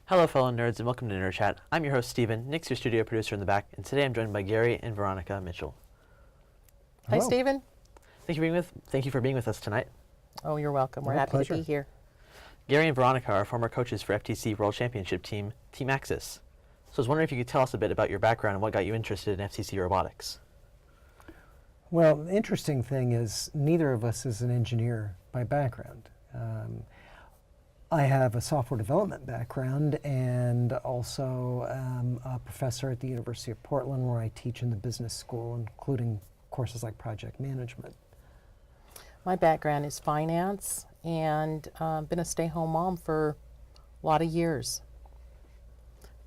Hello fellow nerds and welcome to Nerd Chat. I'm your host Steven, Nick's your studio producer in the back, and today I'm joined by Gary and Veronica Mitchell. Hi, Steven. Thank you for being with us tonight. Oh, you're welcome. We're happy to be here. Gary and Veronica are former coaches for FTC World Championship team, Team Axis. So I was wondering if you could tell us a bit about your background and what got you interested in FTC robotics. Well, the interesting thing is neither of us is an engineer by background. I have a software development background and also a professor at the University of Portland where I teach in the business school, including courses like project management. My background is finance and been a stay-home mom for a lot of years.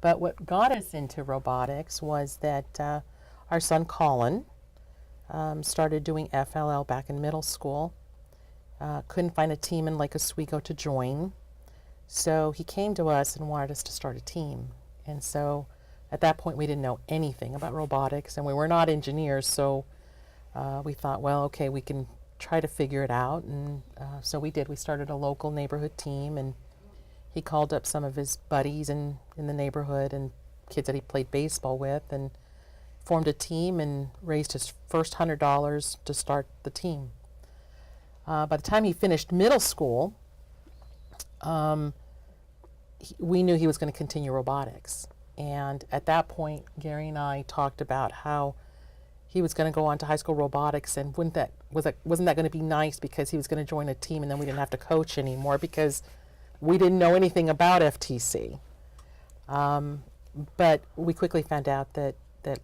But what got us into robotics was that our son Colin started doing FLL back in middle school. Couldn't find a team in Lake Oswego to join. So he came to us and wanted us to start a team. And so at that point we didn't know anything about robotics and we were not engineers, so we thought, well, okay, we can try to figure it out. And so we did. We started a local neighborhood team, and he called up some of his buddies in the neighborhood and kids that he played baseball with and formed a team and raised his first $100 to start the team. By the time he finished middle school, we knew he was going to continue robotics. And at that point, Gary and I talked about how he was going to go on to high school robotics, and wasn't that going to be nice because he was going to join a team and then we didn't have to coach anymore because we didn't know anything about FTC. But we quickly found out that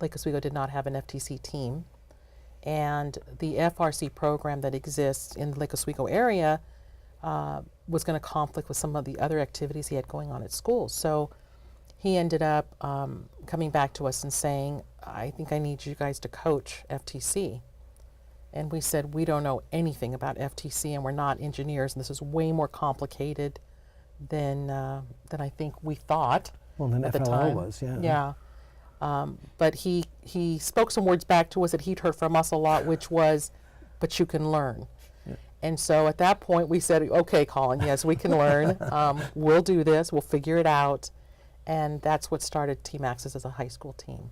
Lake Oswego did not have an FTC team, and the FRC program that exists in the Lake Oswego area was going to conflict with some of the other activities he had going on at school. So he ended up coming back to us and saying, I think I need you guys to coach FTC. And we said, we don't know anything about FTC and we're not engineers, and this is way more complicated than I think we thought. Well, then at the FLL time. was, yeah. Yeah. But he spoke some words back to us that he'd heard from us a lot, which was, but you can learn. And so at that point we said, okay, Colin, yes, we can learn. We'll do this. We'll figure it out. And that's what started Team Axis as a high school team.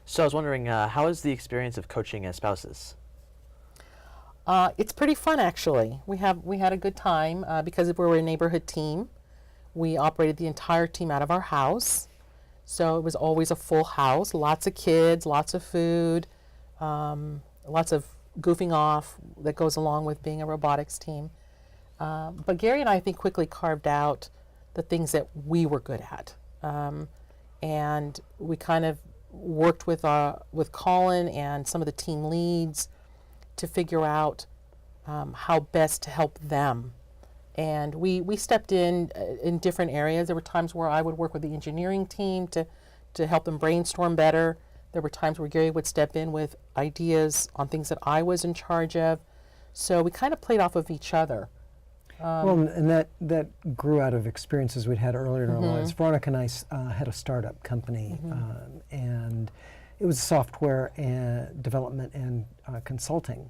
So I was wondering, how is the experience of coaching as spouses? It's pretty fun, actually. We had a good time because we were a neighborhood team. We operated the entire team out of our house. So it was always a full house, lots of kids, lots of food, lots of goofing off that goes along with being a robotics team. But Gary and I think quickly carved out the things that we were good at. And we kind of worked with Colin and some of the team leads to figure out how best to help them. And we stepped in different areas. There were times where I would work with the engineering team to help them brainstorm better. There were times where Gary would step in with ideas on things that I was in charge of. So we kind of played off of each other. Well, and that grew out of experiences we'd had earlier in our lives. Veronica and I had a startup company, and it was a software and development and consulting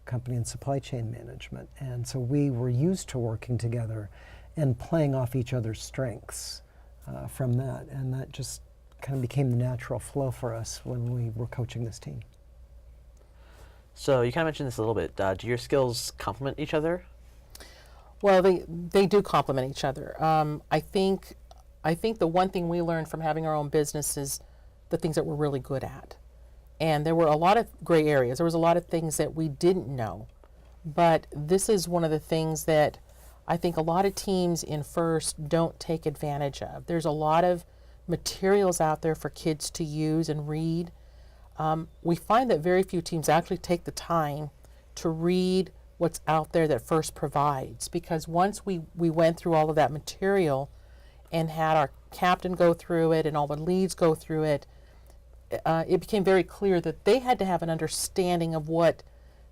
company in supply chain management. And so we were used to working together and playing off each other's strengths from that. And that just kind of became the natural flow for us when we were coaching this team. So you kind of mentioned this a little bit. Do your skills complement each other? Well, they do complement each other. I think the one thing we learned from having our own business is the things that we're really good at. And there were a lot of gray areas. There was a lot of things that we didn't know. But this is one of the things that I think a lot of teams in FIRST don't take advantage of. There's a lot of materials out there for kids to use and read. We find that very few teams actually take the time to read what's out there that FIRST provides, because once we went through all of that material and had our captain go through it and all the leads go through it, it became very clear that they had to have an understanding of what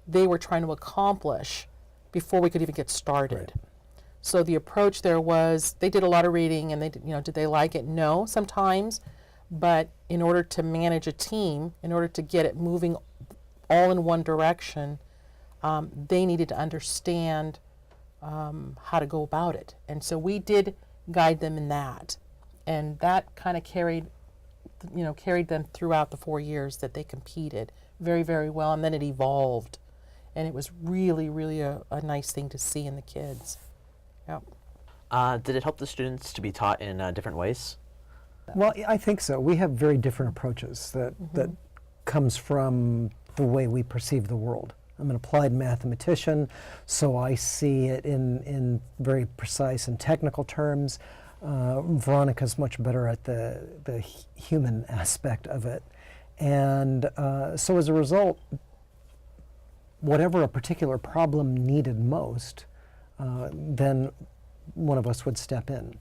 they were trying to accomplish before we could even get started. Right. So the approach there was, they did a lot of reading, and they did, did they like it? No, sometimes. But in order to manage a team, in order to get it moving all in one direction, they needed to understand how to go about it. And so we did guide them in that. And that kind of carried them throughout the 4 years that they competed very, very well. And then it evolved. And it was really, really a nice thing to see in the kids. Yep. Did it help the students to be taught in different ways? Well, I think so. We have very different approaches that comes from the way we perceive the world. I'm an applied mathematician, so I see it in very precise and technical terms. Veronica's much better at the human aspect of it. And so as a result, whatever a particular problem needed most, then one of us would step in.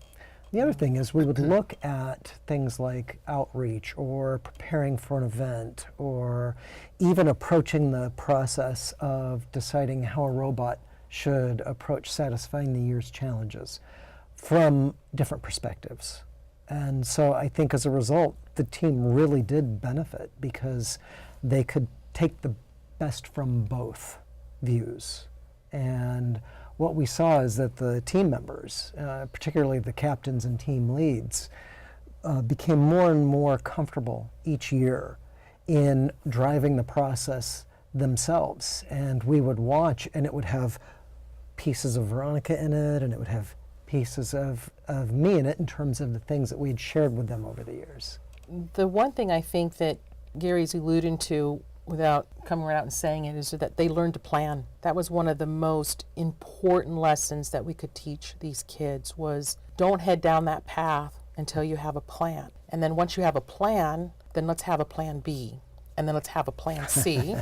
The other thing is we would look at things like outreach or preparing for an event or even approaching the process of deciding how a robot should approach satisfying the year's challenges from different perspectives. And so I think as a result, the team really did benefit because they could take the best from both views. And what we saw is that the team members, particularly the captains and team leads, became more and more comfortable each year in driving the process themselves. And we would watch, and it would have pieces of Veronica in it, and it would have pieces of me in it in terms of the things that we'd shared with them over the years. The one thing I think that Gary's alluding to without coming right out and saying it is that they learned to plan. That was one of the most important lessons that we could teach these kids was don't head down that path until you have a plan. And then once you have a plan, then let's have a plan B. And then let's have a plan C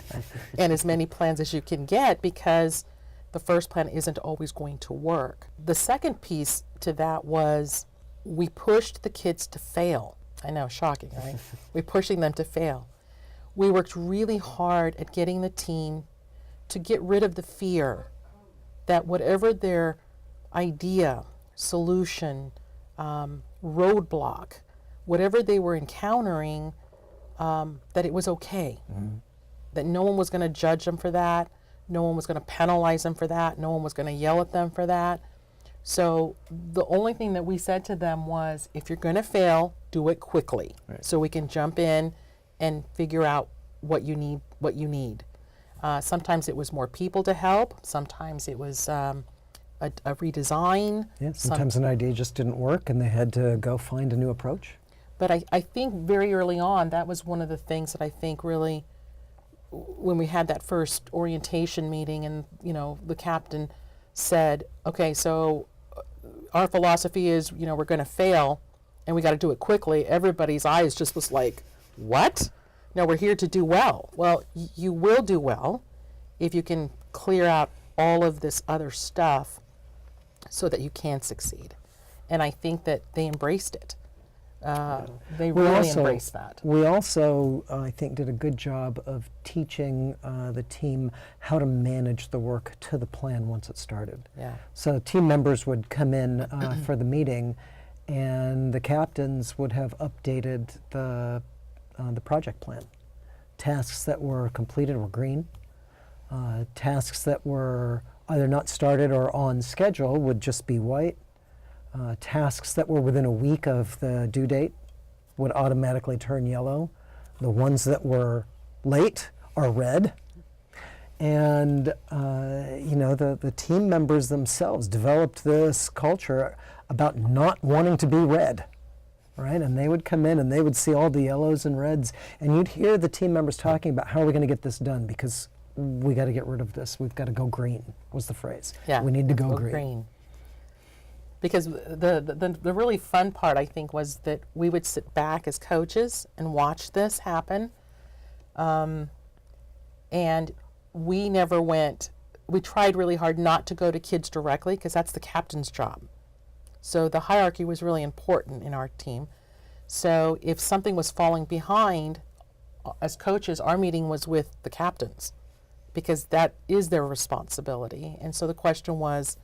and as many plans as you can get because the first plan isn't always going to work. The second piece to that was we pushed the kids to fail. I know, shocking, right? We're pushing them to fail. We worked really hard at getting the team to get rid of the fear that whatever their idea, solution, roadblock, whatever they were encountering, that it was okay. That no one was going to judge them for that. No one was going to penalize them for that. No one was going to yell at them for that. So the only thing that we said to them was, if you're going to fail, do it quickly, so we can jump in and figure out what you need. Sometimes it was more people to help. Sometimes it was a redesign. Yeah, sometimes an idea just didn't work and they had to go find a new approach. But I think very early on, that was one of the things that I think really, when we had that first orientation meeting and, the captain said, okay, so our philosophy is, we're going to fail and we got to do it quickly. Everybody's eyes just was like, what? No, we're here to do well. Well, you will do well if you can clear out all of this other stuff so that you can succeed. And I think that they embraced it. They really embraced that. We also, I think, did a good job of teaching the team how to manage the work to the plan once it started. Yeah. So team members would come in for the meeting, and the captains would have updated the project plan. Tasks that were completed were green. Tasks that were either not started or on schedule would just be white. Tasks that were within a week of the due date would automatically turn yellow. The ones that were late are red. And the team members themselves developed this culture about not wanting to be red. Right, and they would come in and they would see all the yellows and reds, and you'd hear the team members talking about how are we going to get this done because we got to get rid of this. We've got to go green was the phrase. Yeah, we need to go green. Because the really fun part, I think, was that we would sit back as coaches and watch this happen, and we never went. We tried really hard not to go to kids directly because that's the captain's job. So the hierarchy was really important in our team. So if something was falling behind, as coaches, our meeting was with the captains because that is their responsibility. And so the question was,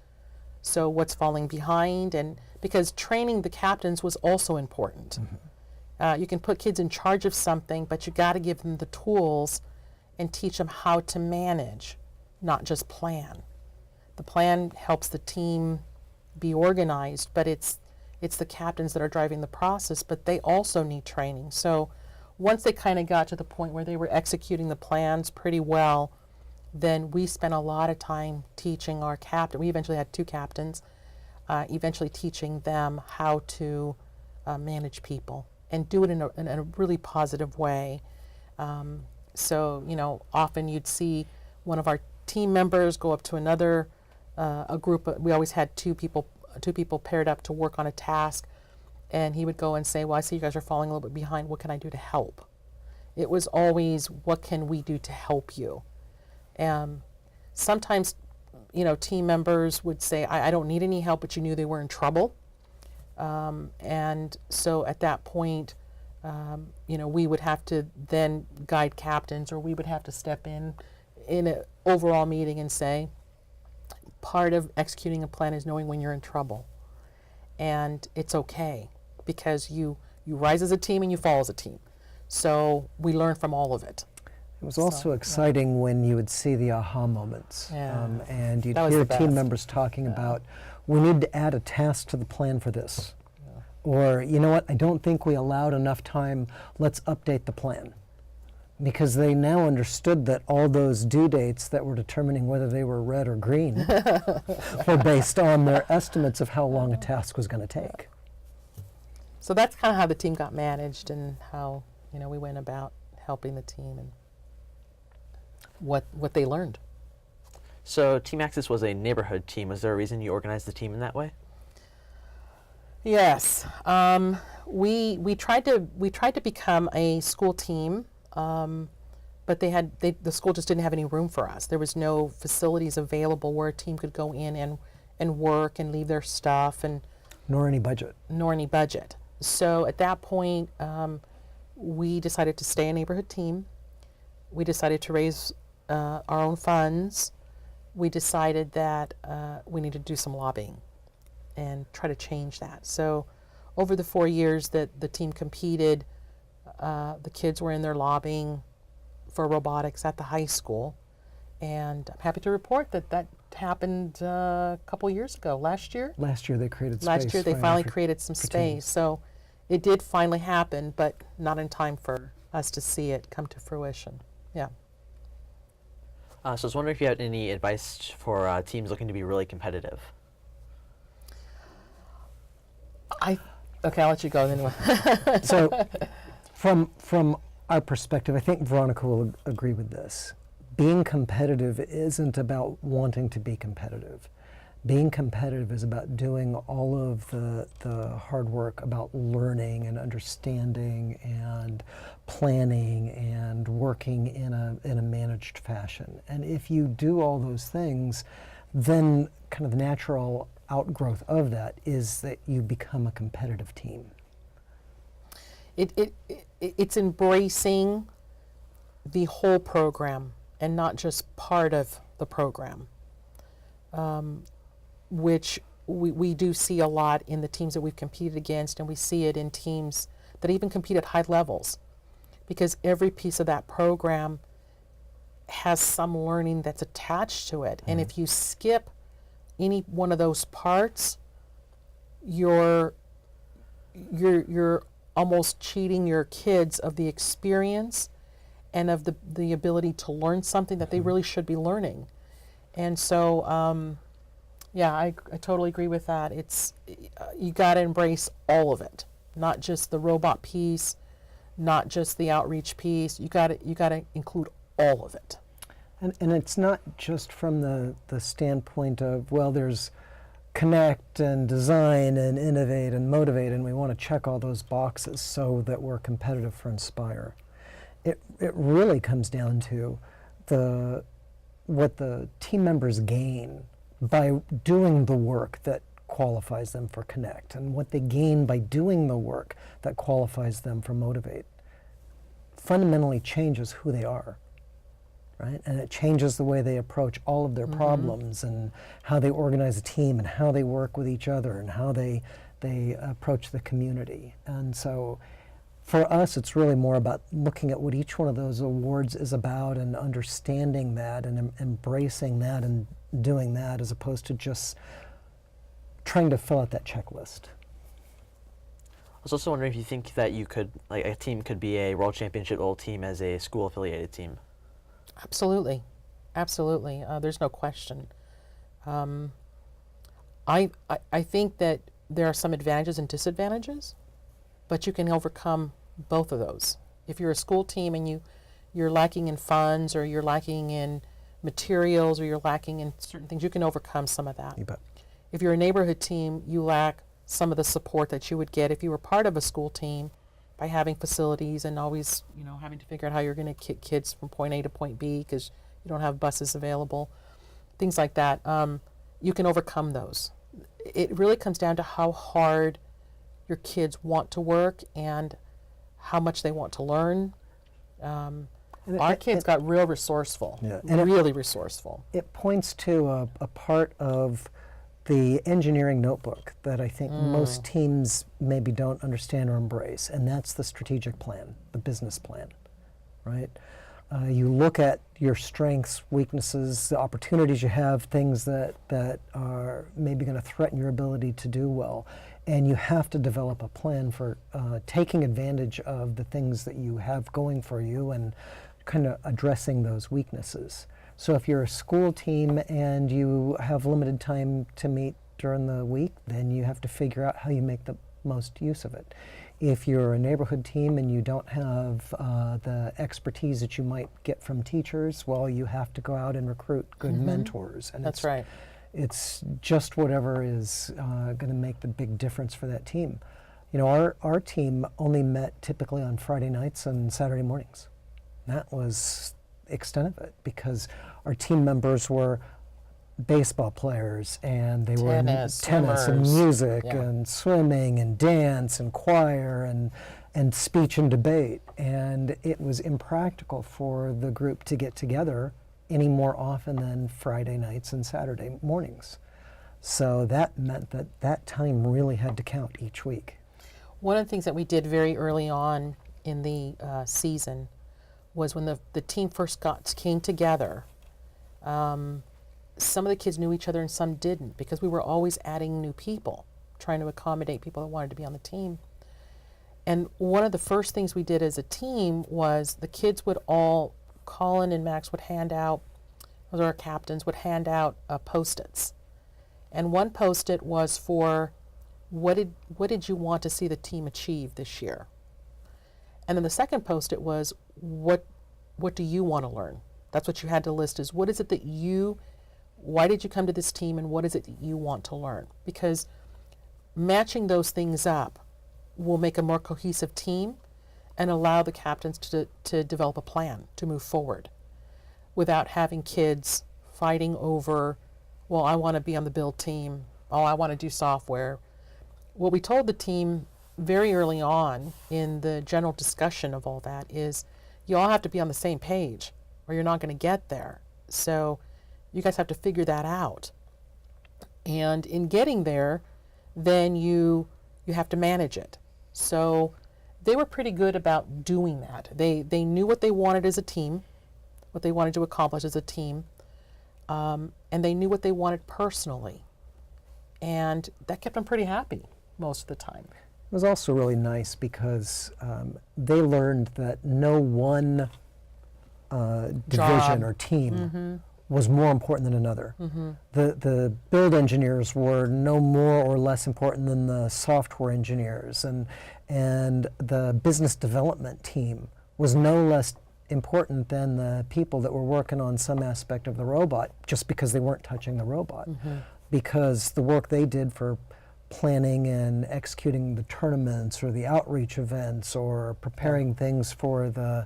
so what's falling behind? And because training the captains was also important. You can put kids in charge of something, but you got to give them the tools and teach them how to manage, not just plan. The plan helps the team be organized, but it's it's the captains that are driving the process, but they also need training. So once they kind of got to the point where they were executing the plans pretty well, then we spent a lot of time teaching our captain. We eventually had 2 captains, eventually teaching them how to manage people and do it in a really positive way. So, you know, often you'd see one of our team members go up to another, a group. We always had two people paired up to work on a task, and he would go and say, well, I see you guys are falling a little bit behind. What can I do to help? It was always, what can we do to help you? Sometimes, you know, team members would say, I don't need any help, but you knew they were in trouble. And so at that point, you know, we would have to then guide captains, or we would have to step in an overall meeting and say, part of executing a plan is knowing when you're in trouble. And it's okay, because you rise as a team and you fall as a team. So we learn from all of it. It was also exciting when you would see the aha moments, and you'd hear team members talking about, we need to add a task to the plan for this. Or, you know what, I don't think we allowed enough time, let's update the plan. Because they now understood that all those due dates that were determining whether they were red or green were based on their estimates of how long a task was going to take. So that's kind of how the team got managed, and how, you know, we went about helping the team and what they learned. So Team Axis was a neighborhood team. Was there a reason you organized the team in that way? Yes, we tried to become a school team, but the school just didn't have any room for us. There was no facilities available where a team could go in and work and leave their stuff, and nor any budget. So at that point, we decided to stay a neighborhood team. We decided to raise our own funds. We decided that we needed to do some lobbying and try to change that. So over the 4 years that the team competed, the kids were in there lobbying for robotics at the high school. And I'm happy to report that happened a couple years ago, last year. Last year they created space. Last year they finally created some space. Teams. So it did finally happen, but not in time for us to see it come to fruition. Yeah. So I was wondering if you had any advice for teams looking to be really competitive. Okay, I'll let you go then. So from our perspective, I think Veronica will agree with this. Being competitive isn't about wanting to be competitive. Being competitive is about doing all of the hard work about learning and understanding and planning and working in a managed fashion. And if you do all those things, then kind of the natural outgrowth of that is that you become a competitive team. It's embracing the whole program and not just part of the program, which we do see a lot in the teams that we've competed against, and we see it in teams that even compete at high levels, because every piece of that program has some learning that's attached to it. And if you skip any one of those parts, you're almost cheating your kids of the experience and of the ability to learn something that they really should be learning. And so, yeah, I totally agree with that. It's you got to embrace all of it, not just the robot piece, not just the outreach piece. You got to include all of it. And it's not just from the standpoint of, well, there's connect and design and innovate and motivate, and we want to check all those boxes so that we're competitive for Inspire. It really comes down to what the team members gain by doing the work that qualifies them for Connect, and what they gain by doing the work that qualifies them for Motivate fundamentally changes who they are, right? And it changes the way they approach all of their problems, and how they organize a team, and how they work with each other, and how they approach the community. And so for us, it's really more about looking at what each one of those awards is about, and understanding that, and embracing that, and doing that, as opposed to just trying to fill out that checklist. was also wondering if you think that you could, like a team could be a world championship level team as a school affiliated team. Absolutely, absolutely. There's no question. I think that there are some advantages and disadvantages, but you can overcome both of those. If you're a school team and you're lacking in funds, or you're lacking in materials, or you're lacking in certain things, you can overcome some of that. You bet. If you're a neighborhood team, you lack some of the support that you would get if you were part of a school team, by having facilities and always, having to figure out how you're going to get kids from point A to point B because you don't have buses available, things like that. You can overcome those. It really comes down to how hard your kids want to work and how much they want to learn. Our kids got real resourceful, really resourceful. It points to a part of the engineering notebook that I think most teams maybe don't understand or embrace, and that's the strategic plan, the business plan, right? You look at your strengths, weaknesses, the opportunities you have, things that are maybe going to threaten your ability to do well, and you have to develop a plan for taking advantage of the things that you have going for you and kind of addressing those weaknesses. So if you're a school team and you have limited time to meet during the week, then you have to figure out how you make the most use of it. If you're a neighborhood team and you don't have the expertise that you might get from teachers, well, you have to go out and recruit good mentors. And That's right. It's just whatever is going to make the big difference for that team. Our team only met typically on Friday nights and Saturday mornings. That was the extent of it, because our team members were baseball players, and they were in tennis and music and swimming and dance and choir and speech and debate. And it was impractical for the group to get together any more often than Friday nights and Saturday mornings. So that meant that time really had to count each week. One of the things that we did very early on in the season was when the team first came together, some of the kids knew each other and some didn't, because we were always adding new people, trying to accommodate people that wanted to be on the team. And one of the first things we did as a team was the kids would all, Colin and Max would hand out, those are our captains, would hand out Post-its. And one Post-it was for what did you want to see the team achieve this year? And then the second Post-it was what do you want to learn? That's what you had to list, is what is it that why did you come to this team, and what is it that you want to learn? Because matching those things up will make a more cohesive team and allow the captains to develop a plan to move forward without having kids fighting over, well, I want to be on the build team, oh, I want to do software. What we told the team very early on in the general discussion of all that is, you all have to be on the same page or you're not going to get there. So you guys have to figure that out. And in getting there, then you have to manage it. So they were pretty good about doing that. They knew what they wanted as a team, what they wanted to accomplish as a team, and they knew what they wanted personally. And that kept them pretty happy most of the time. It was also really nice because they learned that no one division or team was more important than another. The build engineers were no more or less important than the software engineers, and the business development team was no less important than the people that were working on some aspect of the robot, just because they weren't touching the robot. Because the work they did for planning and executing the tournaments or the outreach events or preparing things for the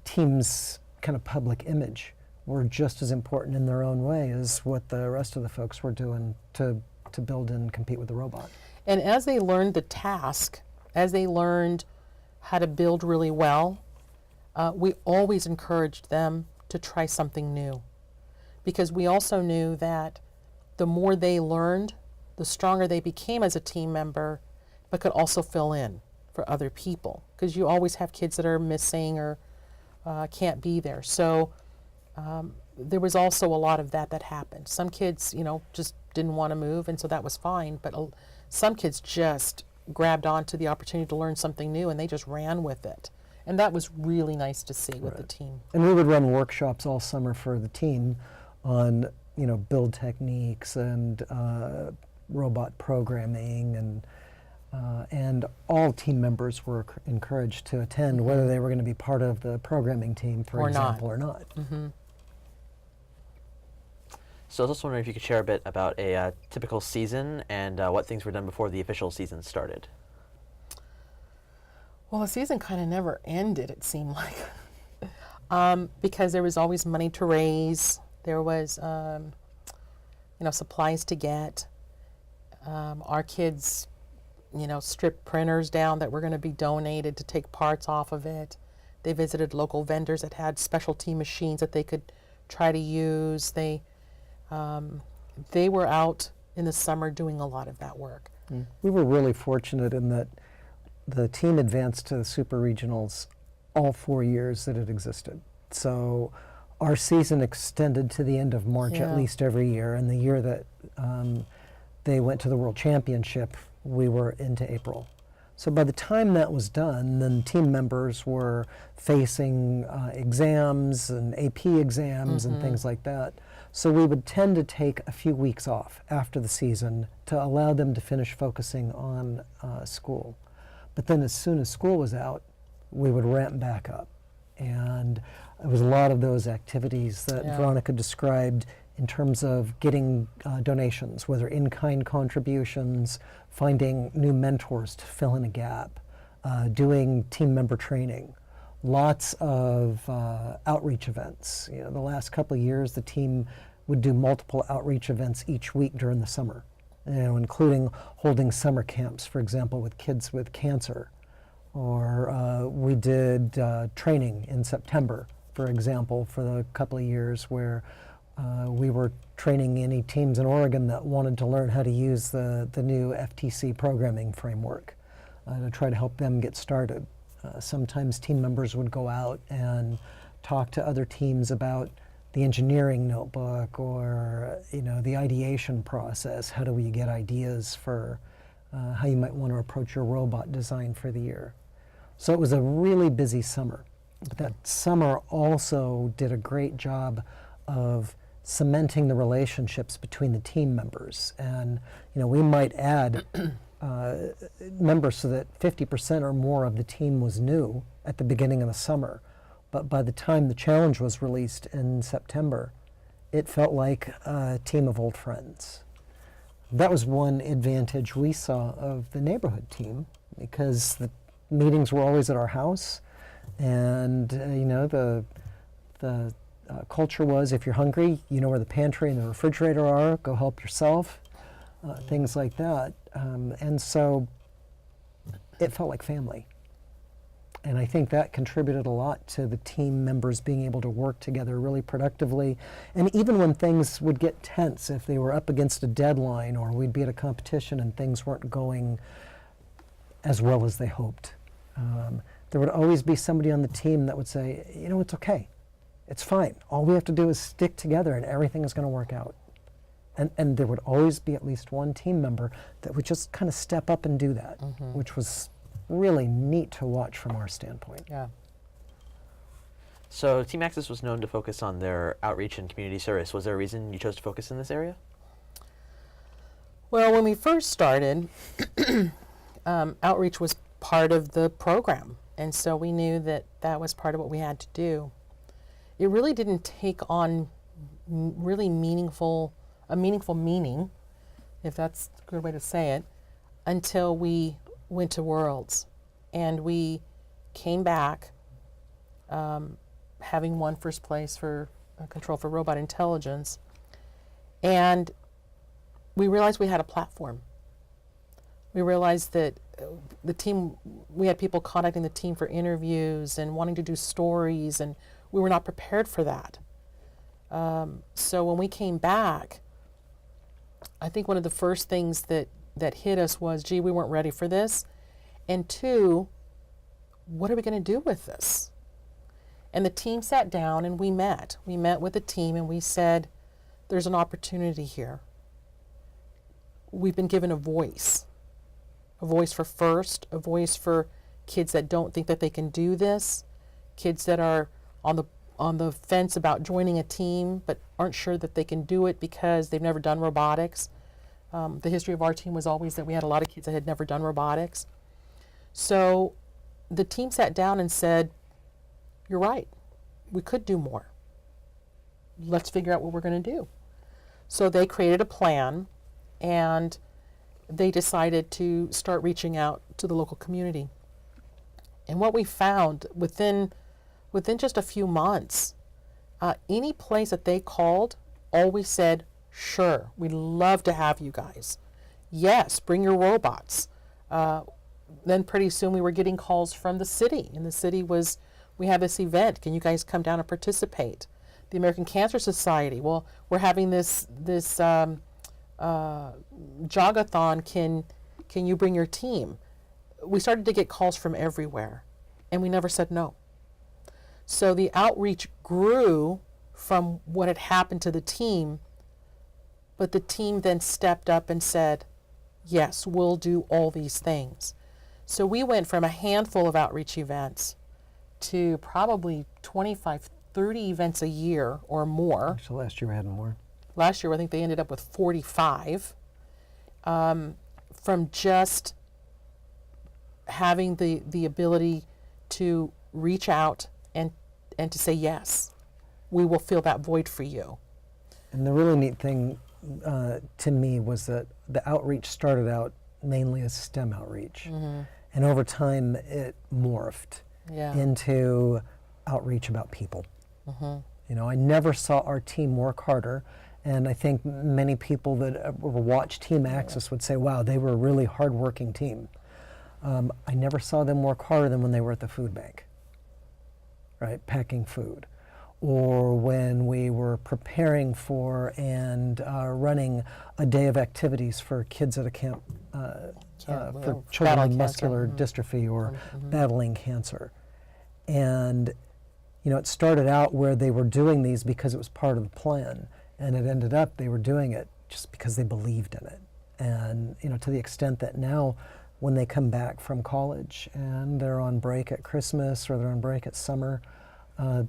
team's kind of public image were just as important in their own way as what the rest of the folks were doing to build and compete with the robot. And as they learned the task, as they learned how to build really well, we always encouraged them to try something new, because we also knew that the more they learned, the stronger they became as a team member, but could also fill in for other people, because you always have kids that are missing or can't be there. So there was also a lot of that happened. Some kids, just didn't want to move, and so that was fine, but some kids just grabbed onto the opportunity to learn something new, and they just ran with it. And that was really nice to see with the team. And we would run workshops all summer for the team on, build techniques and robot programming, and all team members were encouraged to attend, whether they were going to be part of the programming team, for example, or not. So I was also wondering if you could share a bit about a typical season and what things were done before the official season started. Well, the season kind of never ended, it seemed like, because there was always money to raise. There was, supplies to get. Our kids, stripped printers down that were going to be donated to take parts off of it. They visited local vendors that had specialty machines that they could try to use. They were out in the summer doing a lot of that work. We were really fortunate in that the team advanced to the super regionals all 4 years that it existed. So our season extended to the end of March at least every year, and the year that they went to the World Championship, we were into April. So by the time that was done, then team members were facing exams and AP exams and things like that. So we would tend to take a few weeks off after the season to allow them to finish focusing on school. But then as soon as school was out, we would ramp back up. And it was a lot of those activities that Veronica described in terms of getting donations, whether in-kind contributions, finding new mentors to fill in a gap, doing team member training, lots of outreach events. The last couple of years, the team would do multiple outreach events each week during the summer, including holding summer camps, for example, with kids with cancer. Or we did training in September, for example, for the couple of years where we were training any teams in Oregon that wanted to learn how to use the new FTC programming framework to try to help them get started. Sometimes team members would go out and talk to other teams about the engineering notebook or the ideation process. How do we get ideas for how you might want to approach your robot design for the year? So it was a really busy summer. But that summer also did a great job of cementing the relationships between the team members. And we might add members so that 50% or more of the team was new at the beginning of the summer. But by the time the challenge was released in September, it felt like a team of old friends. That was one advantage we saw of the neighborhood team, because the meetings were always at our house, and the culture was, if you're hungry, you know where the pantry and the refrigerator are, go help yourself, things like that. And so it felt like family. And I think that contributed a lot to the team members being able to work together really productively. And even when things would get tense, if they were up against a deadline or we'd be at a competition and things weren't going as well as they hoped, there would always be somebody on the team that would say, it's okay. It's fine. All we have to do is stick together and everything is going to work out. And there would always be at least one team member that would just kind of step up and do that, which was really neat to watch from our standpoint. Yeah. So Team Axis was known to focus on their outreach and community service. Was there a reason you chose to focus in this area? Well, when we first started, outreach was part of the program. And so we knew that that was part of what we had to do. It really didn't take on really a meaningful meaning, if that's a good way to say it, until we went to Worlds. And we came back having won first place for Control for Robot Intelligence. And we realized we had a platform. We realized that the team, we had people contacting the team for interviews and wanting to do stories, and we were not prepared for that. So when we came back, I think one of the first things that hit us was, gee, we weren't ready for this. And two, what are we going to do with this? And the team sat down and we met. We met with the team and we said, there's an opportunity here. We've been given a voice. a voice for FIRST, a voice for kids that don't think that they can do this, kids that are on the fence about joining a team but aren't sure that they can do it because they've never done robotics. The history of our team was always that we had a lot of kids that had never done robotics. So the team sat down and said, you're right, we could do more. Let's figure out what we're going to do. So they created a plan, and they decided to start reaching out to the local community. And what we found within just a few months, any place that they called always said, sure, we'd love to have you guys. Yes, bring your robots. Then pretty soon we were getting calls from the city, and the city was, we have this event, can you guys come down and participate? The American Cancer Society, well, we're having this jogathon, can you bring your team? We started to get calls from everywhere, and we never said no. So the outreach grew from what had happened to the team, but the team then stepped up and said, yes, we'll do all these things. So we went from a handful of outreach events to probably 25, 30 events a year or more. So last year we had more. Last year I think they ended up with 45, from just having the ability to reach out and to say, yes, we will fill that void for you. And the really neat thing to me was that the outreach started out mainly as STEM outreach. Mm-hmm. And over time it morphed into outreach about people. Mm-hmm. You know, I never saw our team work harder. And I think many people that watch Team Access would say, wow, they were a really hardworking team. I never saw them work harder than when they were at the food bank, right, packing food. Or when we were preparing for and running a day of activities for kids at a camp for children with muscular dystrophy or battling cancer. And, you know, it started out where they were doing these because it was part of the plan. And it ended up they were doing it just because they believed in it. And, you know, to the extent that now when they come back from college and they're on break at Christmas or they're on break at summer,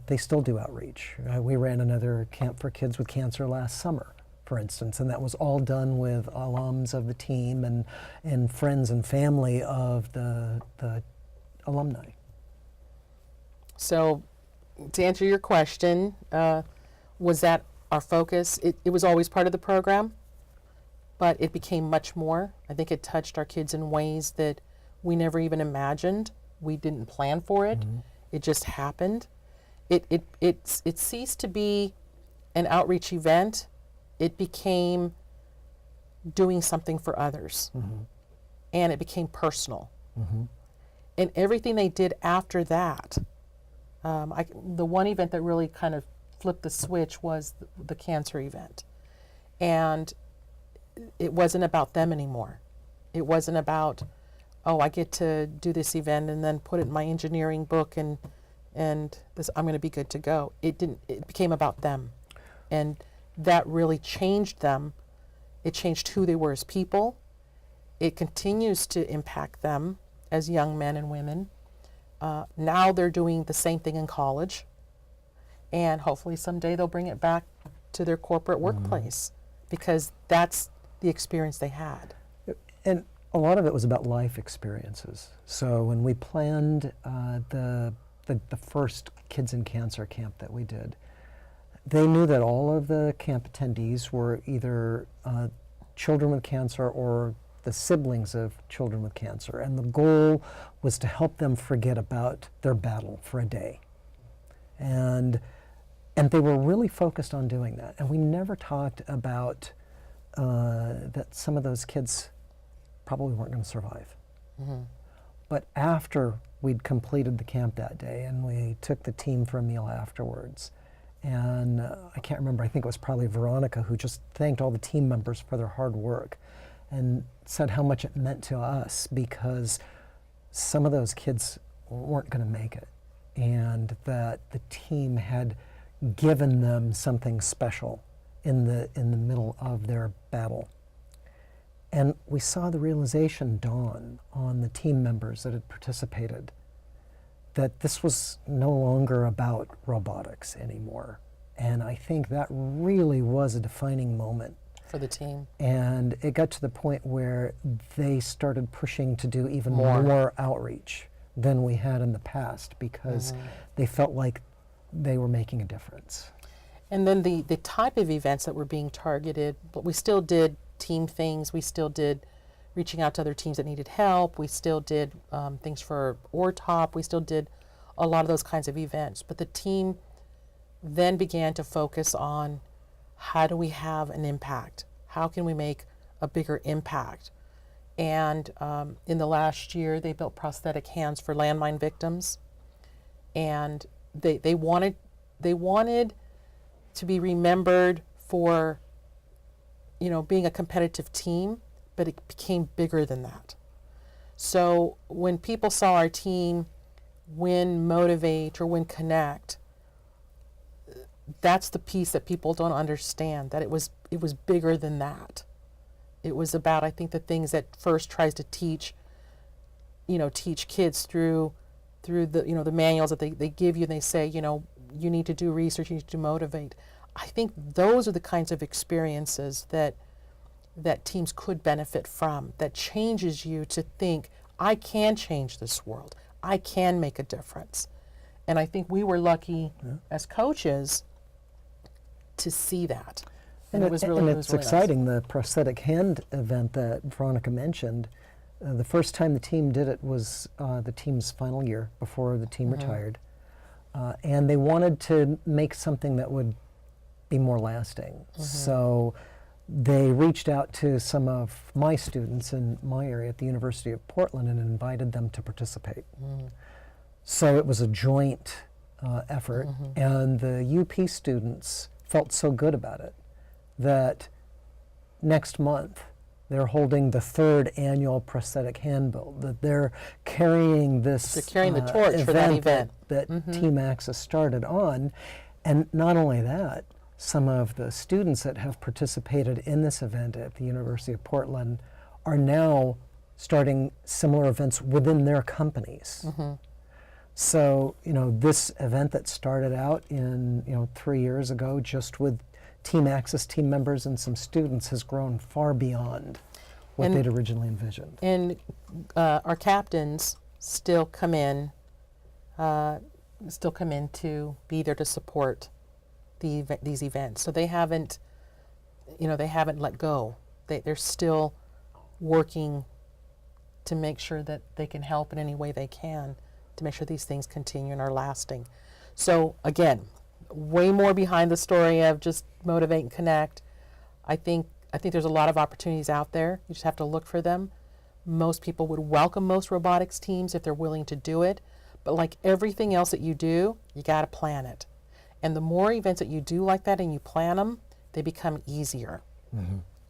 they still do outreach. We ran another camp for kids with cancer last summer, for instance, and that was all done with alums of the team and friends and family of the alumni. So to answer your question, was that our focus? It was always part of the program, but it became much more. I think it touched our kids in ways that we never even imagined. We didn't plan for it. Mm-hmm. It just happened. It ceased to be an outreach event. It became doing something for others. Mm-hmm. And it became personal. Mm-hmm. And everything they did after that, the one event that really kind of flipped the switch was the cancer event. And it wasn't about them anymore. It wasn't about, oh, I get to do this event and then put it in my engineering book and this, I'm going to be good to go. It became about them. And that really changed them. It changed who they were as people. It continues to impact them as young men and women. Now they're doing the same thing in college. And hopefully someday they'll bring it back to their corporate workplace because that's the experience they had. And a lot of it was about life experiences. So when we planned the first Kids in Cancer camp that we did, they knew that all of the camp attendees were either children with cancer or the siblings of children with cancer. And the goal was to help them forget about their battle for a day. And they were really focused on doing that. And we never talked about that some of those kids probably weren't going to survive. Mm-hmm. But after we'd completed the camp that day and we took the team for a meal afterwards, and I can't remember, I think it was probably Veronica who just thanked all the team members for their hard work and said how much it meant to us because some of those kids weren't going to make it, and that the team had given them something special in the middle of their battle. And we saw the realization dawn on the team members that had participated that this was no longer about robotics anymore. And I think that really was a defining moment For the team. and it got to the point where they started pushing to do even More. more outreach than we had in the past because they felt like they were making a difference. And then the type of events that were being targeted, but we still did team things. We still did reaching out to other teams that needed help. We still did things for ORTOP. We still did a lot of those kinds of events. But the team then began to focus on how do we have an impact? How can we make a bigger impact? And in the last year, they built prosthetic hands for landmine victims. And they wanted to be remembered for, you know, being a competitive team, but it became bigger than that. So when people saw our team win Motivate or win Connect, that's the piece that people don't understand, that it was bigger than that. It was about, I think, the things that FIRST tries to teach kids through the, you know, the manuals that they give you, and they say, you know, you need to do research, you need to Motivate. I think those are the kinds of experiences that teams could benefit from, that changes you to think, I can change this world. I can make a difference. And I think we were lucky as coaches to see that. And it was really it's exciting, the prosthetic hand event that Veronica mentioned. The first time the team did it was the team's final year before the team retired. And they wanted to make something that would be more lasting. So they reached out to some of my students in my area at the University of Portland and invited them to participate. So it was a joint effort, and the UP students felt so good about it that next month they're holding the third annual prosthetic hand build, that they're carrying this They're carrying the torch for that event that Team Access started on. And not only that, some of the students that have participated in this event at the University of Portland are now starting similar events within their companies. So, you know, this event that started out in, 3 years ago just with Team Access team members and some students has grown far beyond what they'd originally envisioned. And our captains still come in to be there to support these events. So they haven't let go. They're still working to make sure that they can help in any way they can to make sure these things continue and are lasting. So again, way more behind the story of just Motivate and Connect. I think there's a lot of opportunities out there. You just have to look for them. Most people would welcome most robotics teams if they're willing to do it. But like everything else that you do, you got to plan it. And the more events that you do like that and you plan them, they become easier.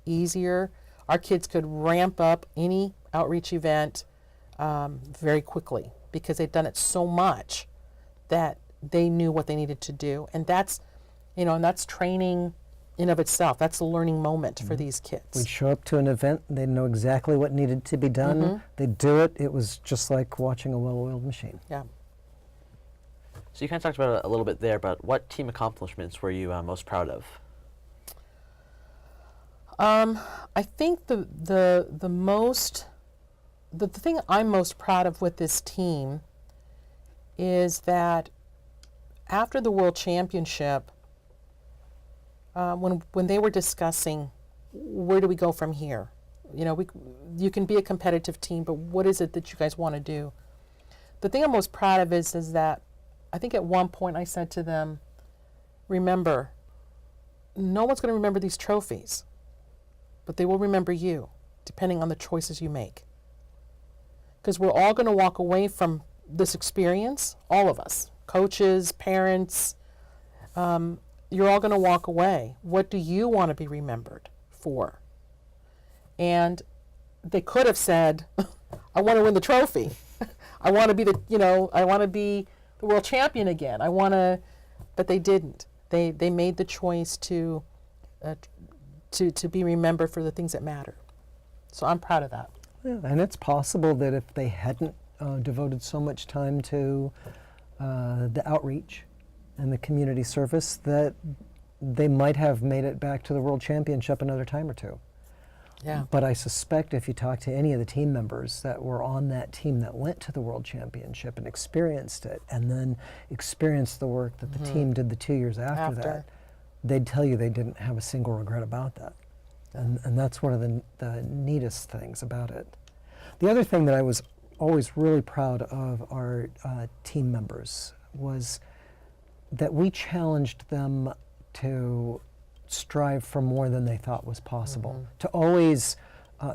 Easier. Our kids could ramp up any outreach event very quickly because they've done it so much that they knew what they needed to do. And that's training in of itself. That's a learning moment for these kids. We'd show up to an event, they'd know exactly what needed to be done. They'd do it. It was just like watching a well-oiled machine. Yeah. So you kind of talked about it a little bit there, but what team accomplishments were you most proud of? I think the thing I'm most proud of with this team is that after the World Championship, when they were discussing where do we go from here, you can be a competitive team, but what is it that you guys want to do? The thing I'm most proud of is that I think at one point I said to them, remember, no one's going to remember these trophies, but they will remember you, depending on the choices you make. Because we're all going to walk away from this experience, all of us, coaches, parents, you're all going to walk away. What do you want to be remembered for? And they could have said, I want to win the trophy. I want to be the world champion again. But they didn't. They made the choice to be remembered for the things that matter. So I'm proud of that. Yeah, and it's possible that if they hadn't devoted so much time to the outreach and the community service, that they might have made it back to the World Championship another time or two. Yeah. But I suspect if you talk to any of the team members that were on that team that went to the World Championship and experienced it, and then experienced the work that the team did the 2 years after that, they'd tell you they didn't have a single regret about that. And that's one of the neatest things about it. The other thing that I was always really proud of our team members was that we challenged them to strive for more than they thought was possible, to always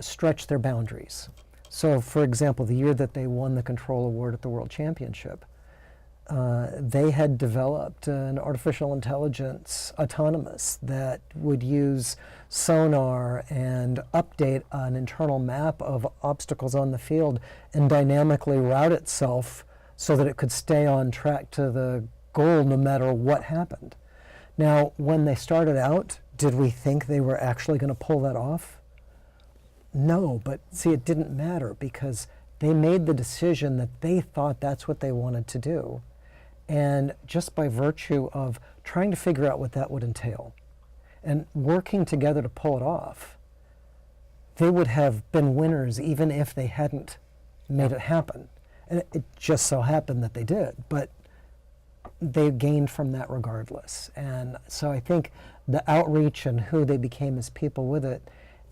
stretch their boundaries. So, for example, the year that they won the Control Award at the World Championship, they had developed an artificial intelligence autonomous that would use sonar and update an internal map of obstacles on the field and dynamically route itself so that it could stay on track to the goal no matter what happened. Now, when they started out, did we think they were actually going to pull that off? No, but see, it didn't matter because they made the decision that they thought that's what they wanted to do. And just by virtue of trying to figure out what that would entail and working together to pull it off, they would have been winners even if they hadn't made it happen. And it just so happened that they did, but they gained from that regardless. And so I think the outreach and who they became as people with it,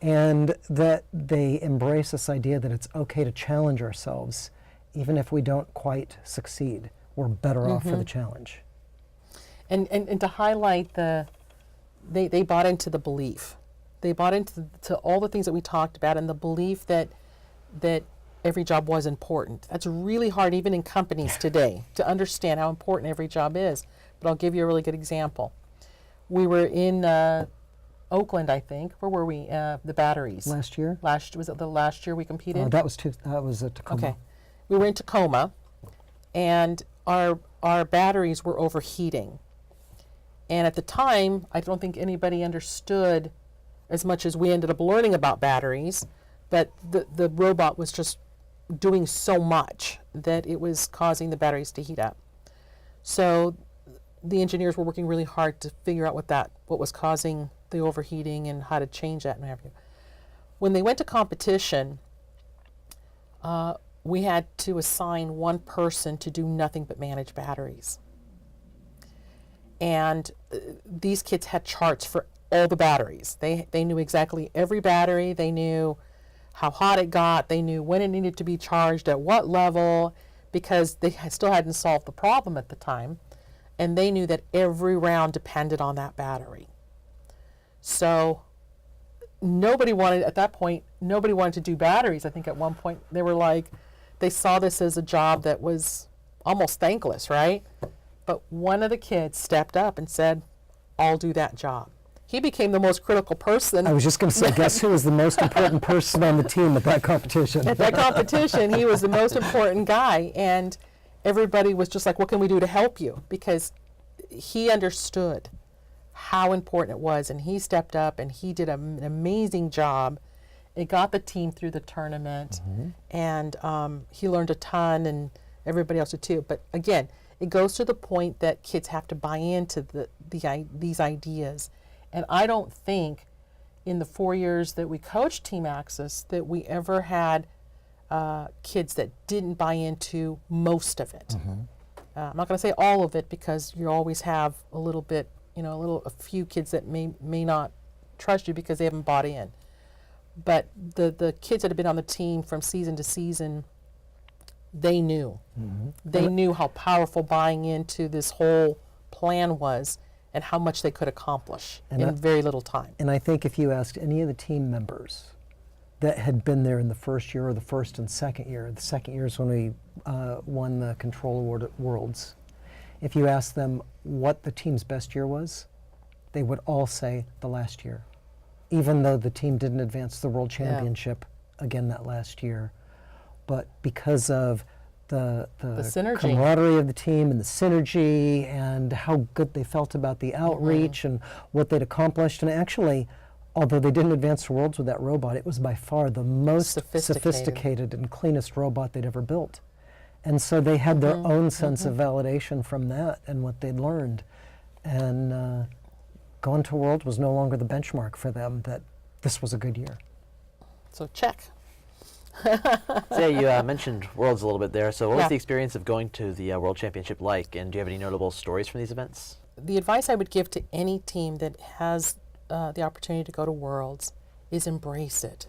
and that they embrace this idea that it's okay to challenge ourselves even if we don't quite succeed. We're better off for the challenge. And to highlight they bought into the belief. They bought into all the things that we talked about, and the belief that every job was important. That's really hard even in companies today to understand how important every job is. But I'll give you a really good example. We were in Oakland, I think. Where were we? The batteries. Last year? Was it the last year we competed? That was at Tacoma. Okay. We were in Tacoma, and our batteries were overheating. And at the time, I don't think anybody understood as much as we ended up learning about batteries, but the robot was just doing so much that it was causing the batteries to heat up. So the engineers were working really hard to figure out what was causing the overheating and how to change that and what have you. When they went to competition, we had to assign one person to do nothing but manage batteries. And these kids had charts for all the batteries. They knew exactly every battery. They knew how hot it got. They knew when it needed to be charged, at what level, because they still hadn't solved the problem at the time. And they knew that every round depended on that battery. So at that point, nobody wanted to do batteries. I think at one point they saw this as a job that was almost thankless, right? But one of the kids stepped up and said, I'll do that job. He became the most critical person. I was just going to say, guess who was the most important person on the team at that competition? At that competition, he was the most important guy. And everybody was just like, what can we do to help you? Because he understood how important it was. And he stepped up and he did an amazing job. It got the team through the tournament. And he learned a ton, and everybody else did too. But again, it goes to the point that kids have to buy into these ideas. And I don't think in the 4 years that we coached Team Access that we ever had kids that didn't buy into most of it. I'm not going to say all of it, because you always have a little bit, a few kids that may not trust you because they haven't bought in. But the kids that have been on the team from season to season, they knew. They knew how powerful buying into this whole plan was, and how much they could accomplish in very little time. And I think if you asked any of the team members that had been there in the first year or the first and second year, the second year is when we won the Control Award at Worlds, if you asked them what the team's best year was, they would all say the last year, even though the team didn't advance the World Championship again that last year. But because of the synergy, camaraderie of the team and the synergy and how good they felt about the outreach and what they'd accomplished. And actually, although they didn't advance to Worlds with that robot, it was by far the most Sophisticated. sophisticated and cleanest robot they'd ever built. And so they had their own sense of validation from that and what they'd learned. And going to World was no longer the benchmark for them, that this was a good year. So check. So yeah, you mentioned Worlds a little bit there. So what was Yeah. the experience of going to the World Championship like, and do you have any notable stories from these events? The advice I would give to any team that has the opportunity to go to Worlds is embrace it.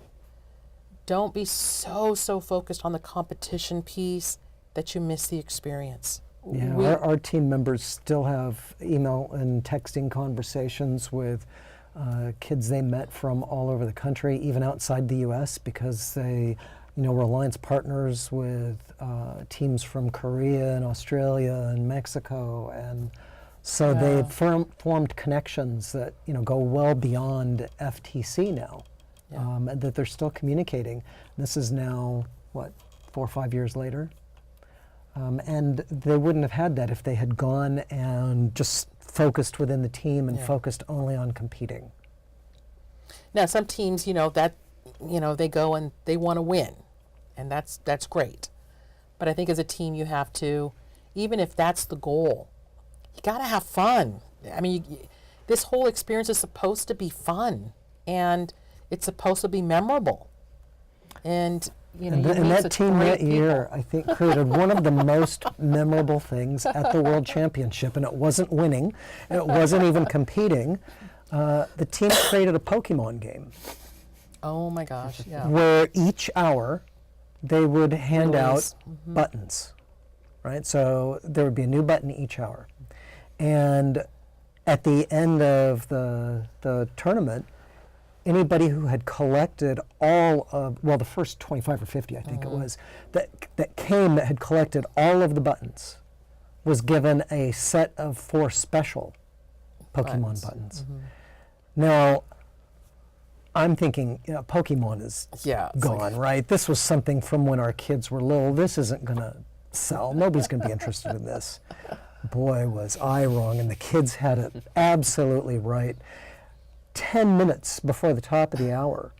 Don't be so focused on the competition piece that you miss the experience. Yeah, our team members still have email and texting conversations with kids they met from all over the country, even outside the U.S., because they, were alliance partners with teams from Korea and Australia and Mexico, and so they've formed connections that go well beyond FTC now, and that they're still communicating. This is now what, 4 or 5 years later. And they wouldn't have had that if they had gone and just focused within the team and focused only on competing. Now, some teams, they go and they want to win, and that's great. But I think as a team, you have to, even if that's the goal, you got to have fun. I mean, this whole experience is supposed to be fun, and it's supposed to be memorable. And and that team that year, I think, created one of the most memorable things at the World Championship, and it wasn't winning, and it wasn't even competing. The team created a Pokemon game. Oh my gosh, yeah. Where each hour they would hand out buttons, right? So there would be a new button each hour. And at the end of the tournament, anybody who had collected all of, well, the first 25 or 50, I think it was, that had collected all of the buttons, was given a set of 4 special Pokemon buttons. Now, I'm thinking, Pokemon is gone, right? This was something from when our kids were little. This isn't going to sell. Nobody's going to be interested in this. Boy, was I wrong, and the kids had it absolutely right. 10 minutes before the top of the hour,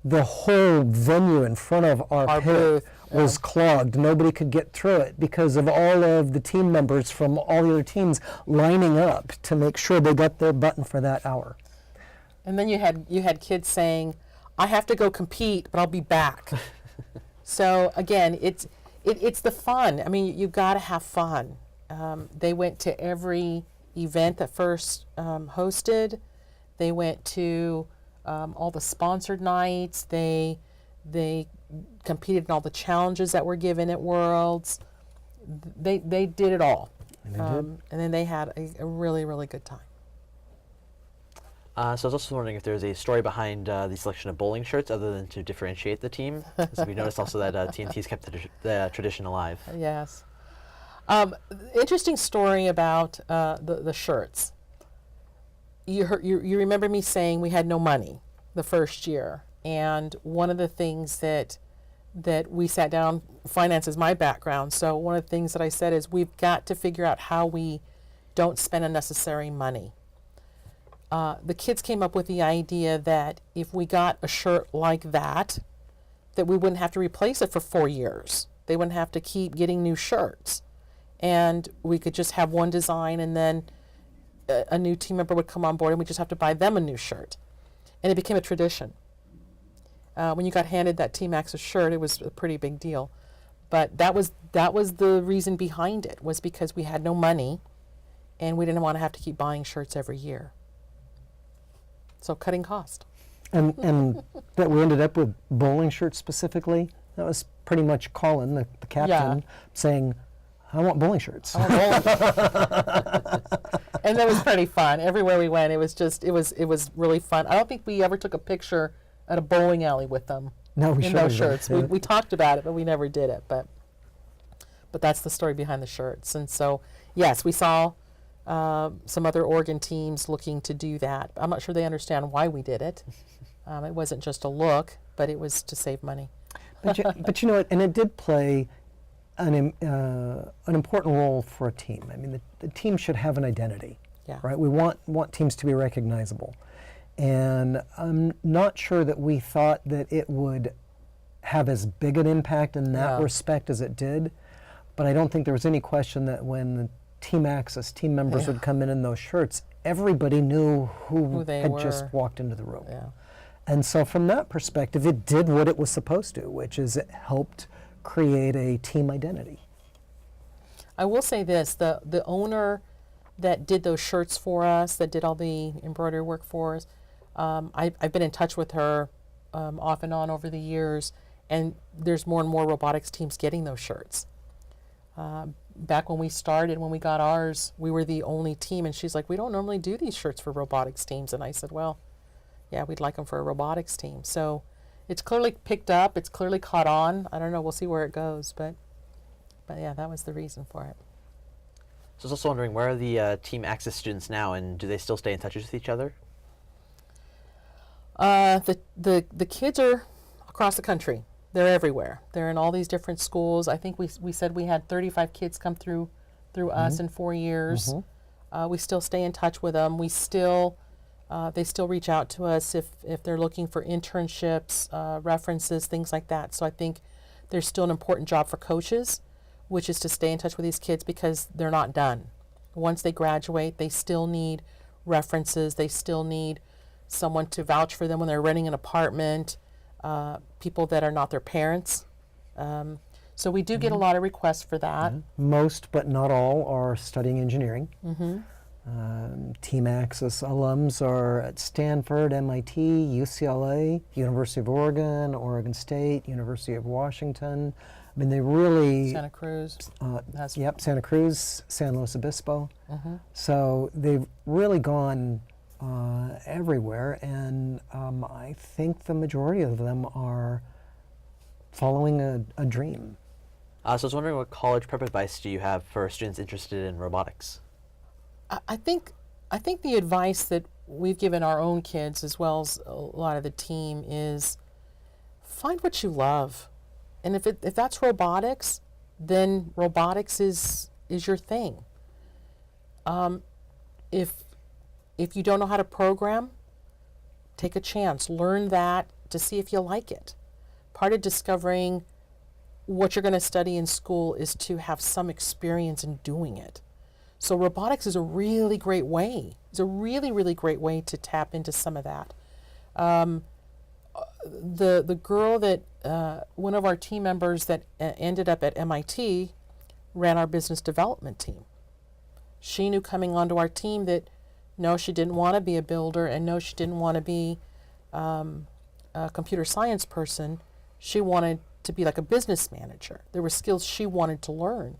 the whole venue in front of our pit was clogged. Nobody could get through it because of all of the team members from all the other teams lining up to make sure they got their button for that hour. And then you had kids saying, "I have to go compete, but I'll be back." So again, it's the fun. I mean, you've got to have fun. They went to every event that FIRST hosted. They went to all the sponsored nights. They competed in all the challenges that were given at Worlds. They did it all. And then they had a really, really good time. So I was also wondering if there's a story behind the selection of bowling shirts other than to differentiate the team. So we noticed also that TNT's kept the tradition alive. Yes. Interesting story about the shirts. You remember me saying we had no money the first year, and one of the things that we sat down, finance is my background, so one of the things that I said is we've got to figure out how we don't spend unnecessary money. The kids came up with the idea that if we got a shirt like that we wouldn't have to replace it for 4 years. They wouldn't have to keep getting new shirts, and we could just have one design, and then a new team member would come on board and we just have to buy them a new shirt. And it became a tradition. When you got handed that Team Access shirt, it was a pretty big deal. But that was the reason behind it, was because we had no money and we didn't want to have to keep buying shirts every year. So cutting cost. And that we ended up with bowling shirts specifically, that was pretty much Colin, the captain, saying, "I want bowling shirts." And that was pretty fun. Everywhere we went, it was really fun. I don't think we ever took a picture at a bowling alley with them. No, we in those shirts. We talked about it, but we never did it. But that's the story behind the shirts. And so, yes, we saw some other Oregon teams looking to do that. I'm not sure they understand why we did it. It wasn't just a look, but it was to save money. But you know what? And it did play an important role for a team. I mean, the team should have an identity, right? We want teams to be recognizable. And I'm not sure that we thought that it would have as big an impact in that Yeah. respect as it did. But I don't think there was any question that when the Team Access team members Yeah. would come in those shirts, everybody knew who they had were. just walked into the room. Yeah. And so from that perspective, it did what it was supposed to, which is it helped create a team identity. I will say this, the owner that did those shirts for us, that did all the embroidery work for us, I've been in touch with her off and on over the years, and there's more and more robotics teams getting those shirts. Back when we started, when we got ours, we were the only team, and she's like, we don't normally do these shirts for robotics teams. And I said, well, yeah, we'd like them for a robotics team. So it's clearly picked up, it's clearly caught on. I don't know, we'll see where it goes, but yeah, that was the reason for it. So I was also wondering, where are the Team Access students now, and do they still stay in touch with each other? The kids are across the country. They're everywhere. They're in all these different schools. I think we said we had 35 kids come through us in 4 years. We still stay in touch with them. We still they still reach out to us if they're looking for internships, references, things like that. So I think there's still an important job for coaches, which is to stay in touch with these kids because they're not done. Once they graduate, they still need references. They still need someone to vouch for them when they're renting an apartment, people that are not their parents. So we do get a lot of requests for that. Most, but not all, are studying engineering. Team Access alums are at Stanford, MIT, UCLA, University of Oregon, Oregon State, University of Washington. I mean, they really... Santa Cruz. Yep, Santa Cruz, San Luis Obispo. So they've really gone everywhere, and I think the majority of them are following a dream. So I was wondering, what college prep advice do you have for students interested in robotics? I think the advice that we've given our own kids, as well as a lot of the team, is find what you love, and if that's robotics, then robotics is your thing. If you don't know how to program, take a chance, learn that to see if you like it. Part of discovering what you're going to study in school is to have some experience in doing it. So robotics is a really great way. It's a really, really great way to tap into some of that. The girl that, one of our team members that ended up at MIT ran our business development team. She knew coming onto our team that no, she didn't want to be a builder, and no, she didn't want to be a computer science person. She wanted to be like a business manager. There were skills she wanted to learn.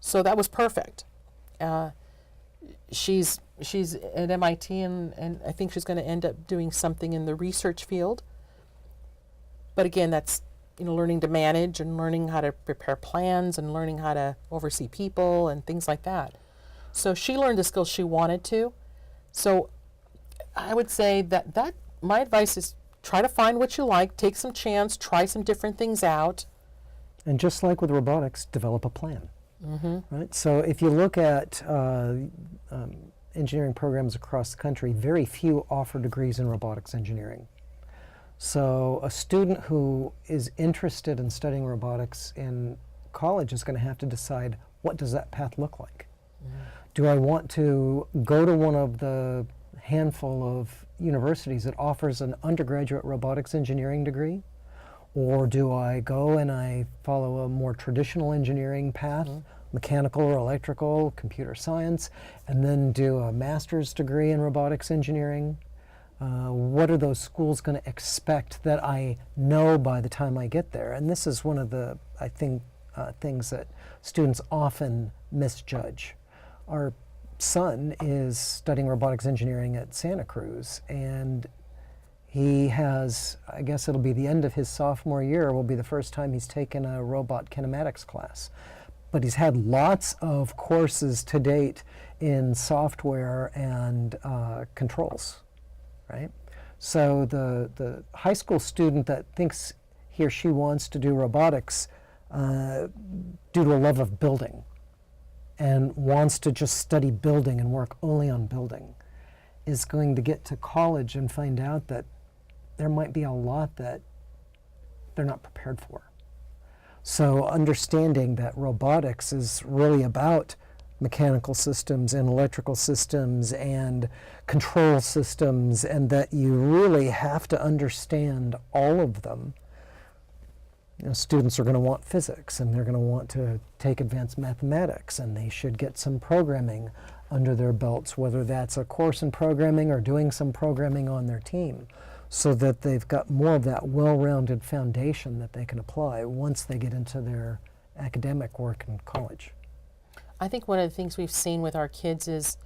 So that was perfect. She's at MIT, and I think she's going to end up doing something in the research field. But again, that's learning to manage and learning how to prepare plans and learning how to oversee people and things like that. So she learned the skills she wanted to. So I would say that my advice is try to find what you like, take some chance, try some different things out. And just like with robotics, develop a plan. Right? So if you look at engineering programs across the country, very few offer degrees in robotics engineering. So a student who is interested in studying robotics in college is going to have to decide, what does that path look like? Do I want to go to one of the handful of universities that offers an undergraduate robotics engineering degree? Or do I go and I follow a more traditional engineering path, mechanical or electrical, computer science, and then do a master's degree in robotics engineering? What are those schools going to expect that I know by the time I get there? And this is one of the, I think, things that students often misjudge. Our son is studying robotics engineering at Santa Cruz, and he has, I guess it'll be the end of his sophomore year, will be the first time he's taken a robot kinematics class. But he's had lots of courses to date in software and controls, right? So the high school student that thinks he or she wants to do robotics due to a love of building and wants to just study building and work only on building is going to get to college and find out that there might be a lot that they're not prepared for. So understanding that robotics is really about mechanical systems and electrical systems and control systems, and that you really have to understand all of them. Students are going to want physics, and they're going to want to take advanced mathematics, and they should get some programming under their belts, whether that's a course in programming or doing some programming on their team, so that they've got more of that well-rounded foundation that they can apply once they get into their academic work in college. I think one of the things we've seen with our kids is,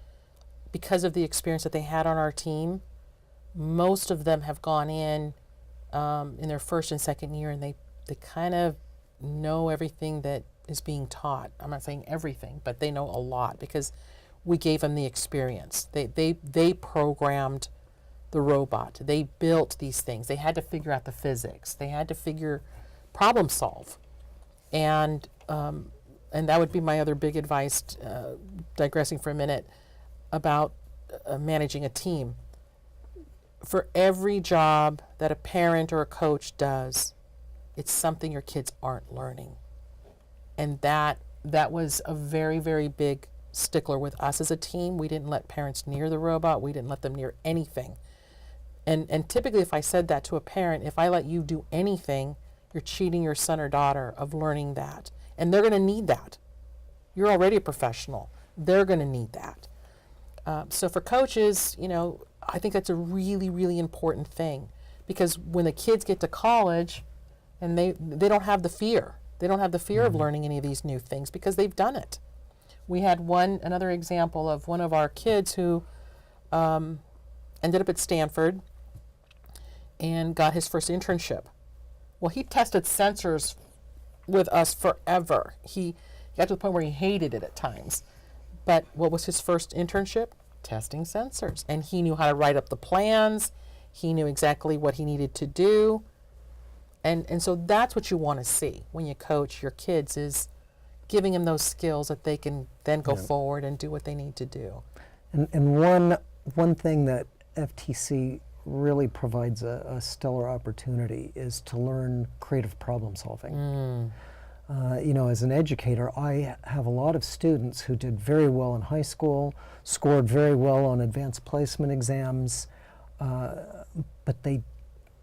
because of the experience that they had on our team, most of them have gone in their first and second year, and they kind of know everything that is being taught. I'm not saying everything, but they know a lot because we gave them the experience. They programmed the robot. They built these things. They had to figure out the physics. They had to problem solve. And that would be my other big advice, digressing for a minute, about managing a team. For every job that a parent or a coach does, it's something your kids aren't learning. And that was a very, very big stickler with us as a team. We didn't let parents near the robot. We didn't let them near anything. And typically, if I said that to a parent, if I let you do anything, you're cheating your son or daughter of learning that. And they're going to need that. You're already a professional. They're going to need that. So for coaches, I think that's a really, really important thing, because when the kids get to college, and they don't have the fear. They don't have the fear of learning any of these new things because they've done it. We had another example of one of our kids who ended up at Stanford and got his first internship. Well, he tested sensors with us forever. He got to the point where he hated it at times. But what was his first internship? Testing sensors. And he knew how to write up the plans. He knew exactly what he needed to do. And so that's what you want to see when you coach your kids, is giving them those skills that they can then go forward and do what they need to do. And one thing that FTC really provides a stellar opportunity is to learn creative problem solving. As an educator, I have a lot of students who did very well in high school, scored very well on advanced placement exams, but they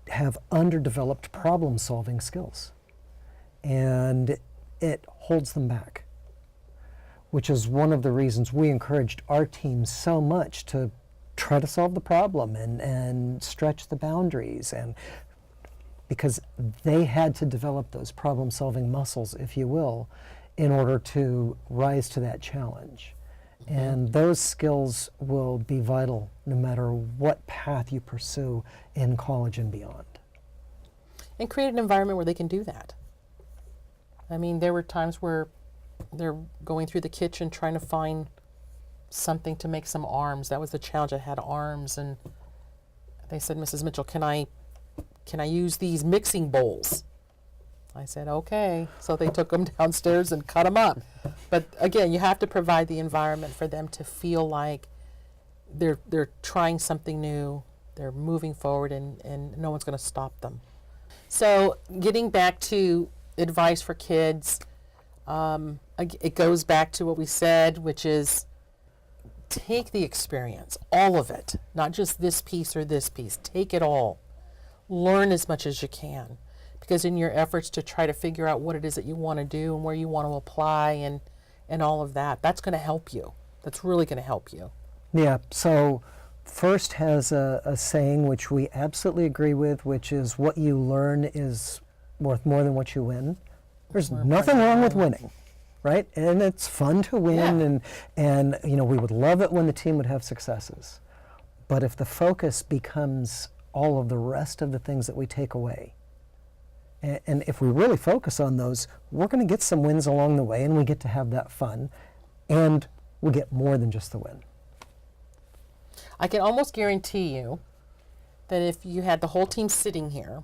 have underdeveloped problem-solving skills, and it holds them back, which is one of the reasons we encouraged our team so much to try to solve the problem and stretch the boundaries, and because they had to develop those problem-solving muscles, if you will, in order to rise to that challenge. And those skills will be vital no matter what path you pursue in college and beyond. And create an environment where they can do that. I mean, there were times where they're going through the kitchen trying to find something to make some arms. That was the challenge. I had arms, and they said, "Mrs. Mitchell, can I use these mixing bowls?" I said, okay. So they took them downstairs and cut them up. But again, you have to provide the environment for them to feel like they're trying something new, they're moving forward, and no one's going to stop them. So getting back to advice for kids, it goes back to what we said, which is take the experience, all of it, not just this piece or this piece. Take it all. Learn as much as you can. Because in your efforts to try to figure out what it is that you want to do and where you want to apply and all of that, that's going to help you. That's really going to help you. Yeah, so FIRST has a saying which we absolutely agree with, which is what you learn is worth more than what you win. There's nothing wrong with winning, right? And it's fun to win, and we would love it when the team would have successes. But if the focus becomes all of the rest of the things that we take away, and if we really focus on those, we're going to get some wins along the way, and we get to have that fun, and we get more than just the win. I can almost guarantee you that if you had the whole team sitting here,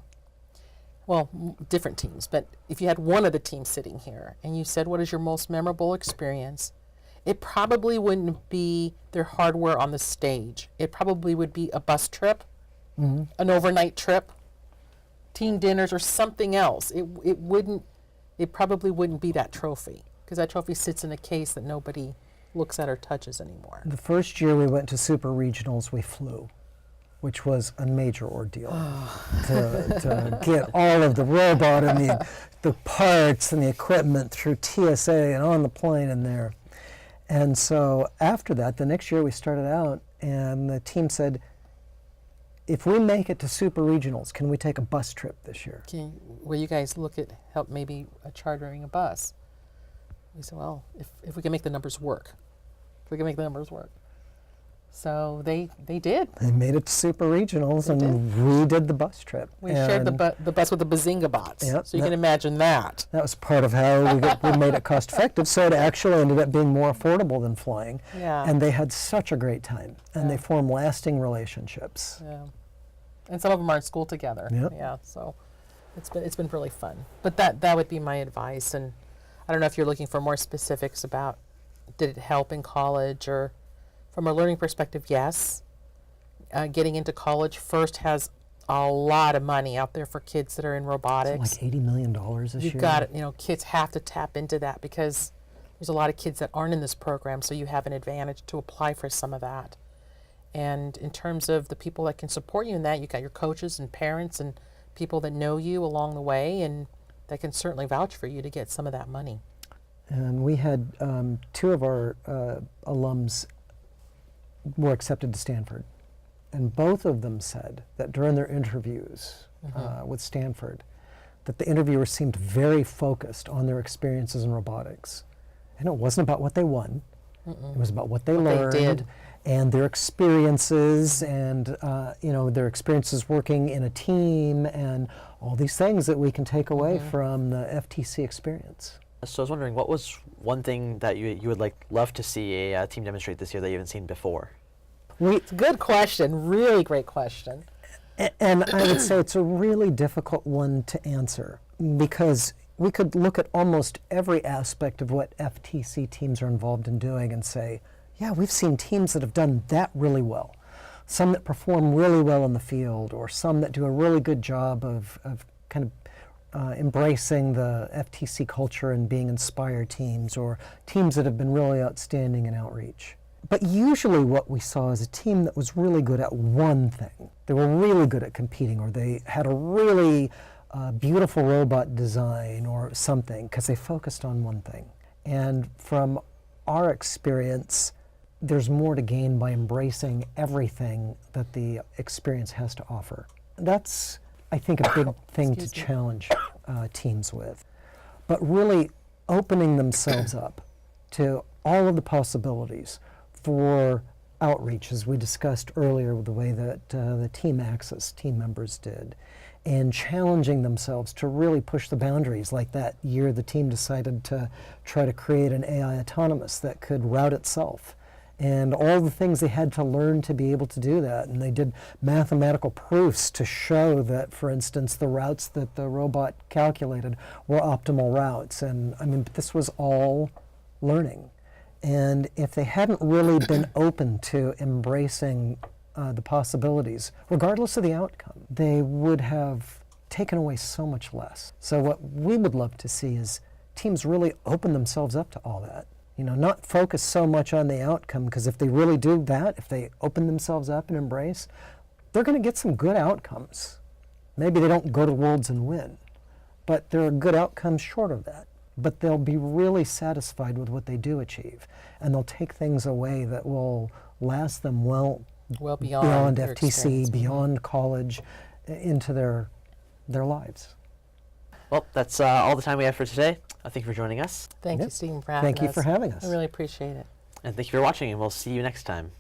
well, different teams, but if you had one of the teams sitting here, and you said, what is your most memorable experience? It probably wouldn't be their hardware on the stage. It probably would be a bus trip, an overnight trip, team dinners, or something else. It probably wouldn't be that trophy, because that trophy sits in a case that nobody looks at or touches anymore. The first year we went to super regionals, we flew, which was a major ordeal to get all of the robot and the parts and the equipment through TSA and on the plane and there. And so after that, the next year we started out, and the team said, if we make it to super regionals, can we take a bus trip this year? Will you guys look at help maybe chartering a bus? We said, well, if we can make the numbers work. If we can make the numbers work. So they did. They made it to super regionals, and we did the bus trip. We shared the bus with the Bazinga bots. Yep, So you can imagine that. That was part of how we made it cost effective. So it actually ended up being more affordable than flying. Yeah. And they had such a great time, and they formed lasting relationships. Yeah. And some of them are in school together. Yep. Yeah. So it's been really fun. But that would be my advice. And I don't know if you're looking for more specifics about did it help in college, or from a learning perspective, yes. Getting into college first has a lot of money out there for kids that are in robotics. Like $80 million this year. You've got it. Kids have to tap into that, because there's a lot of kids that aren't in this program, so you have an advantage to apply for some of that. And in terms of the people that can support you in that, you've got your coaches and parents and people that know you along the way, and that can certainly vouch for you to get some of that money. And we had two of our alums were accepted to Stanford. And both of them said that during their interviews with Stanford, that the interviewers seemed very focused on their experiences in robotics. And it wasn't about what they won. It was about what they learned. They did. And their experiences, and their experiences working in a team, and all these things that we can take away from the FTC experience. So I was wondering, what was one thing that you would love to see a team demonstrate this year that you haven't seen before? It's a good question. Really great question. And I would say it's a really difficult one to answer, because we could look at almost every aspect of what FTC teams are involved in doing and say, yeah, we've seen teams that have done that really well. Some that perform really well in the field, or some that do a really good job of kind of embracing the FTC culture and being inspired teams, or teams that have been really outstanding in outreach. But usually what we saw is a team that was really good at one thing. They were really good at competing, or they had a really beautiful robot design or something, because they focused on one thing. And from our experience, there's more to gain by embracing everything that the experience has to offer. That's, I think, a big thing to challenge teams with. But really opening themselves up to all of the possibilities for outreach, as we discussed earlier with the way that the Team Access team members did, and challenging themselves to really push the boundaries. Like that year the team decided to try to create an AI autonomous that could route itself, and all the things they had to learn to be able to do that. And they did mathematical proofs to show that, for instance, the routes that the robot calculated were optimal routes. And I mean, this was all learning. And if they hadn't really been open to embracing the possibilities, regardless of the outcome, they would have taken away so much less. So what we would love to see is teams really open themselves up to all that. Not focus so much on the outcome, because if they really do that, if they open themselves up and embrace, they're going to get some good outcomes. Maybe they don't go to Worlds and win, but there are good outcomes short of that. But they'll be really satisfied with what they do achieve, and they'll take things away that will last them well beyond FTC, beyond college, into their lives. Well, that's all the time we have for today. Thank you for joining us. Thank you, Stephen, for having us. Thank you for having us. I really appreciate it. And thank you for watching, and we'll see you next time.